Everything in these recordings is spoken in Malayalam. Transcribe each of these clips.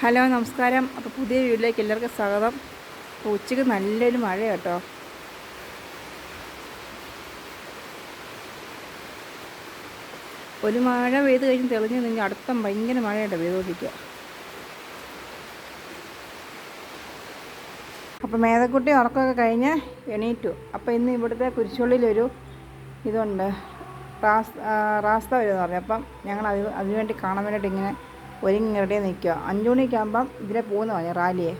ഹലോ നമസ്കാരം. അപ്പോൾ പുതിയ വീട്ടിലേക്ക് എല്ലാവർക്കും സ്വാഗതം. അപ്പോൾ ഉച്ചയ്ക്ക് നല്ലൊരു മഴ കേട്ടോ. ഒരു മഴ പെയ്ത് കഴിഞ്ഞ് തെളിഞ്ഞ് നിന്ന് അടുത്ത ഭയങ്കര മഴയുണ്ട് പെയ്തുകൊണ്ടിരിക്കുക. അപ്പോൾ മേതക്കുട്ടി ഉറക്കമൊക്കെ കഴിഞ്ഞ് എണീറ്റു. അപ്പോൾ ഇന്ന് ഇവിടുത്തെ കുരിശുള്ളിലൊരു ഇതുണ്ട്, റാസ്ത വരുമെന്ന് പറഞ്ഞു. അപ്പം ഞങ്ങൾ അതിനുവേണ്ടി കാണാൻ വേണ്ടിയിട്ട് ഇങ്ങനെ ഒരുങ്ങി റെഡി നിൽക്കുക. 5 മണിക്കാകുമ്പം ഇതിലെ പോകുന്ന പറഞ്ഞു റാലിയെ.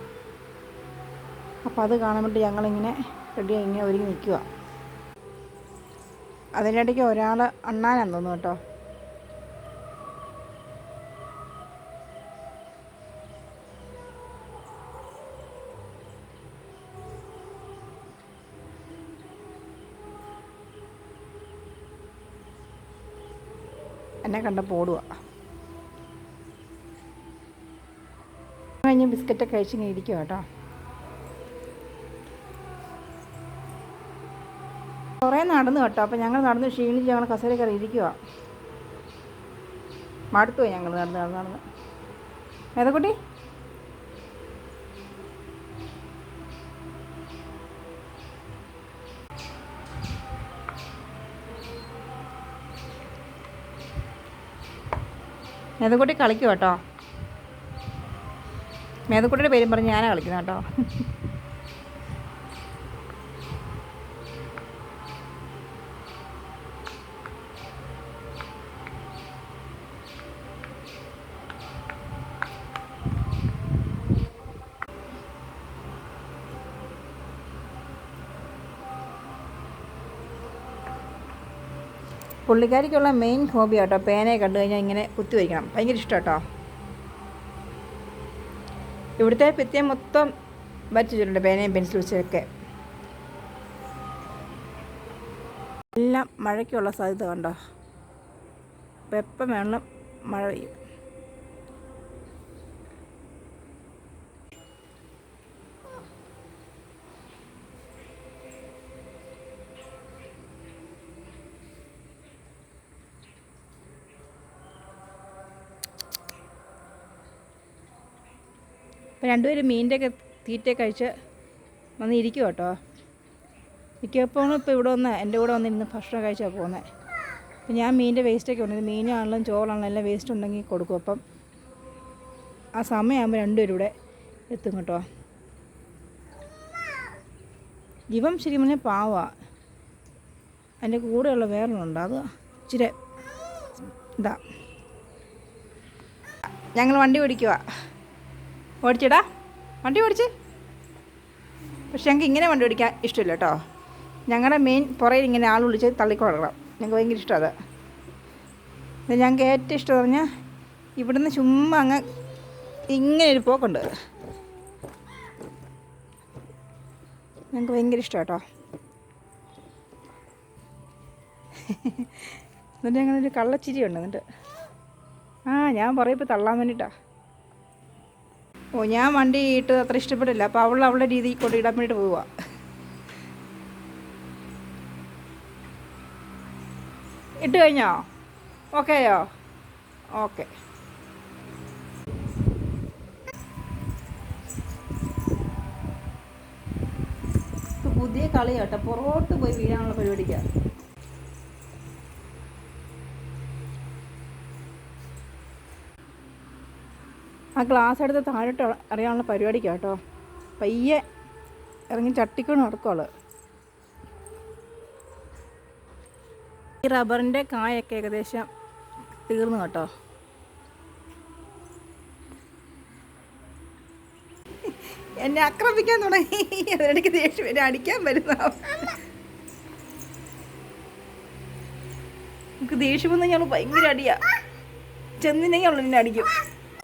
അപ്പോൾ അത് കാണാൻ വേണ്ടി ഞങ്ങളിങ്ങനെ റെഡി ഇങ്ങനെ ഒരുങ്ങി നിൽക്കുക. അതിനിടയ്ക്ക് ഒരാൾ അണ്ണാനാന്ന് തോന്നുന്നു കേട്ടോ. എന്നെ കണ്ടപ്പോൾ ഓടുക. കഴിഞ്ഞ് ബിസ്ക്കറ്റൊക്കെ കഴിച്ചിങ്ങനെ ഇരിക്കുക കേട്ടോ. കുറേ നടന്നു കേട്ടോ. അപ്പോൾ ഞങ്ങൾ നടന്ന് ക്ഷീണിച്ച് ഞങ്ങൾ കസേര കയറി ഇരിക്കുക. മടുത്തുപോയി ഞങ്ങൾ നടന്ന്. മേതക്കുട്ടി മേതക്കുട്ടി കളിക്കുക കേട്ടോ. മേതക്കുട്ടിയുടെ പേരും പറഞ്ഞ് ഞാനാണ് കളിക്കുന്നത് കേട്ടോ. പുള്ളിക്കാരിക്കുള്ള മെയിൻ ഹോബി കേട്ടോ പേനയെ കണ്ടു കഴിഞ്ഞാൽ ഇങ്ങനെ കുത്തി വയ്ക്കണം. ഭയങ്കര ഇഷ്ടം കേട്ടോ. ഇവിടുത്തെ ഭിത്തിയെ മൊത്തം വരച്ചിട്ടുണ്ട് പേനയും പെൻസിൽ വെച്ചൊക്കെ. എല്ലാം മഴയ്ക്കുള്ള സാധ്യത കണ്ടോ. അപ്പം എപ്പം വേണം മഴ പെയ്യും. അപ്പോൾ രണ്ടുപേരും മീനിൻ്റെയൊക്കെ തീറ്റ കഴിച്ച് വന്നിരിക്കും കേട്ടോ. മിക്കപ്പോഴും ഇപ്പോൾ ഇവിടെ വന്ന് എൻ്റെ കൂടെ വന്നിരുന്ന് ഭക്ഷണം കഴിച്ചാൽ പോകുന്നത്. അപ്പോൾ ഞാൻ മീനിൻ്റെ വേസ്റ്റൊക്കെ ഉണ്ട്, മീനാണെങ്കിലും ചോറാണെങ്കിലും എല്ലാം വേസ്റ്റ് ഉണ്ടെങ്കിൽ കൊടുക്കും. അപ്പം ആ സമയമാകുമ്പോൾ രണ്ടുപേരും ഇവിടെ എത്തും കേട്ടോ. ഇവൻ ശരി പറഞ്ഞാൽ പാവമാണ്. എൻ്റെ കൂടെയുള്ള വേറൊന്നുണ്ട്, അത് ഇച്ചിരി ഇതാ. ഞങ്ങൾ വണ്ടി ഓടിക്കുക. ഓടിച്ചിടാ വണ്ടി ഓടിച്ച്. പക്ഷെ ഞങ്ങൾക്ക് ഇങ്ങനെ വണ്ടി ഓടിക്കാൻ ഇഷ്ടമില്ല കേട്ടോ. ഞങ്ങളുടെ മെയിൻ പുറയിൽ ഇങ്ങനെ ആൾ വിളിച്ച് തള്ളിക്കൊടുക്കണം. ഞങ്ങൾക്ക് ഭയങ്കര ഇഷ്ടമാണ് അത്. ഞങ്ങൾക്ക് ഏറ്റവും ഇഷ്ടം പറഞ്ഞാൽ ഇവിടുന്ന് ചുമ്മാ അങ്ങ് ഇങ്ങനെ ഒരു പോക്കുണ്ട്. ഞങ്ങൾക്ക് ഭയങ്കര ഇഷ്ടമാണ് കേട്ടോ. എന്നിട്ട് ഞങ്ങളൊരു കള്ളച്ചിരിയുണ്ട്. എന്നിട്ട് ഞാൻ പറയപ്പോൾ തള്ളാൻ വേണ്ടിയിട്ടാണ്. ഞാൻ വണ്ടി ഇട്ട് അത്ര ഇഷ്ടപ്പെടില്ല. അപ്പോൾ അവളുടെ രീതിയിൽ കൊണ്ട് ഇടാൻ വേണ്ടിയിട്ട് പോവുക. ഇട്ട് കഴിഞ്ഞോ? ഓക്കെയോ? ഓക്കെ. പുതിയ കളി കേട്ടോ. പുറകോട്ട് പോയി വീഴാനുള്ള പരിപാടിക്കാണ്. ആ ഗ്ലാസ് എടുത്ത് താഴോട്ട് അറിയാനുള്ള പരിപാടിക്ക് കേട്ടോ. പയ്യെ ഇറങ്ങി ചട്ടിക്കൊണ്ട് നടക്കുള്ളൂ. ഈ റബ്ബറിൻ്റെ കായൊക്കെ ഏകദേശം തീർന്നു കേട്ടോ. എന്നെ ആക്രമിക്കാൻ തുടങ്ങി. അതിനിടയ്ക്ക് ദേഷ്യം എന്നെ അടിക്കാൻ വരുന്ന. നമുക്ക് ദേഷ്യം വന്ന് ഞങ്ങൾ ഭയങ്കര അടിയാ. ചെന്നില്ലെങ്കിൽ അവൾ എന്നെ അടിക്കും.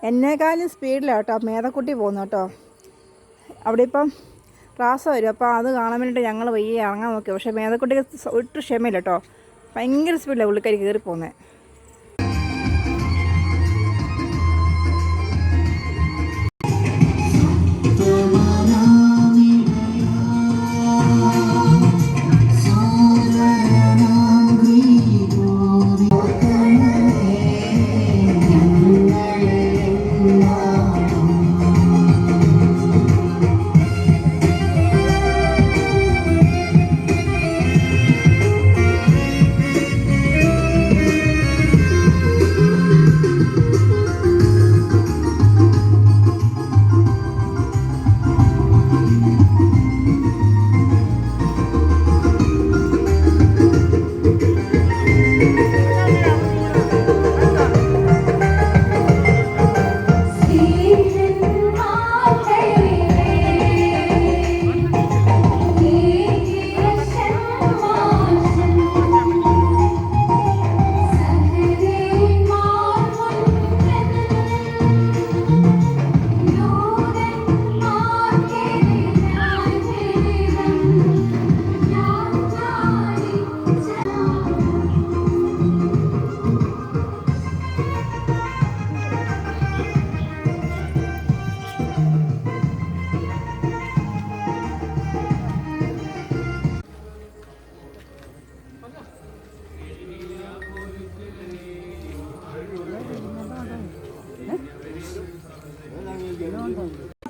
എന്നേക്കാളും സ്പീഡിലാണ് കേട്ടോ മേതക്കുട്ടി പോകുന്നു കേട്ടോ. അവിടെ ഇപ്പം റാസ വരും. അപ്പോൾ അത് കാണാൻ വേണ്ടിയിട്ട് ഞങ്ങൾ വയ്യ ഇറങ്ങാൻ നോക്കി. പക്ഷേ മേതക്കുട്ടിക്ക് ഒട്ടും ക്ഷമയില്ല കേട്ടോ. ഭയങ്കര സ്പീഡിലാണ് പുള്ളിക്കാരി കയറി പോകുന്നത്.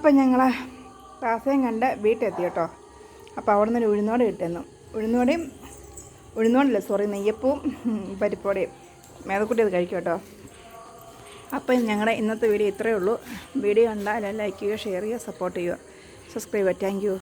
അപ്പം ഞങ്ങൾ റാസയും കണ്ട് വീട്ടിലെത്തി കേട്ടോ. അപ്പോൾ അവിടെ നിന്നൊരു ഉഴുന്നോടെ കിട്ടുന്നു. ഉഴുന്നോടല്ല സോറി, നെയ്യപ്പവും പരിപ്പോടെയും. മേതക്കുട്ടി അത് കഴിക്കും കേട്ടോ. അപ്പം ഞങ്ങളുടെ ഇന്നത്തെ വീഡിയോ ഇത്രയേ ഉള്ളൂ. വീഡിയോ കണ്ടാൽ ലൈക്ക് ചെയ്യുക, ഷെയർ ചെയ്യുക, സപ്പോർട്ട് ചെയ്യുക, സബ്സ്ക്രൈബ് ചെയ്യുക. Thank you.